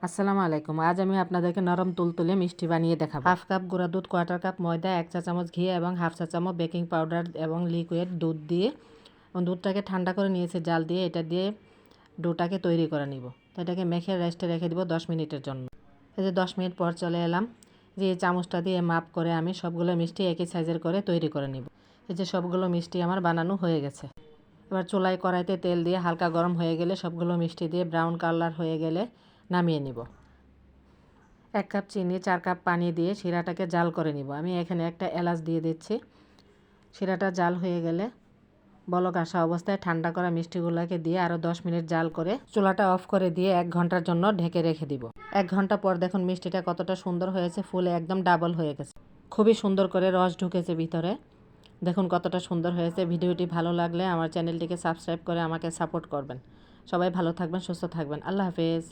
আসসালামু আলাইকুম। আজ আমি আপনাদেরকে নরম তুলতুলে মিষ্টি বানিয়ে দেখাবো। হাফ কাপ গুঁড়া দুধ, কোয়ার্টার কাপ ময়দা, 1 চা চামচ ঘি এবং হাফ চা চামচ বেকিং পাউডার এবং লিকুইড দুধ দিয়ে দুধটাকে ঠান্ডা করে নিয়েছি জাল দিয়ে। এটা দিয়ে ডোটাকে তৈরি করে নিব। তো এটাকে মেখে রেস্টে রেখে দিব 10 মিনিটের জন্য। এই যে 10 মিনিট পর চলে এলাম। যে এই চামচটা দিয়ে মাপ করে আমি সবগুলো মিষ্টি একই সাইজের করে তৈরি করে নিব। এই যে সবগুলো মিষ্টি আমার বানানো হয়ে গেছে। এবার চুলায় কড়াইতে তেল দিয়ে হালকা গরম হয়ে গেলে সবগুলো মিষ্টি দিয়ে ব্রাউন কালার হয়ে গেলে নামিয়ে নিব। 1 কাপ চিনি, 4 কাপ পানি দিয়ে শিরাটাকে জাল করে নিব। আমি এখানে একটা এলাচ দিয়ে দিচ্ছি। শিরাটা জাল হয়ে গেলে বলক আসা অবস্থায় ঠান্ডা করা মিষ্টিগুলোকে দিয়ে আরও 10 মিনিট জাল করে চুলাটা অফ করে দিয়ে 1 ঘন্টার জন্য ঢেকে রেখে দিব। 1 ঘন্টা পর দেখুন মিষ্টিটা কতটা সুন্দর হয়েছে, ফুলে একদম ডাবল হয়ে গেছে। খুবই সুন্দর করে রস ঢুকেছে ভিতরে। দেখুন কতটা সুন্দর হয়েছে। ভিডিওটি ভালো লাগলে আমার চ্যানেলটিকে সাবস্ক্রাইব করে আমাকে সাপোর্ট করবেন। সবাই ভালো থাকবেন, সুস্থ থাকবেন। আল্লাহ হাফেজ।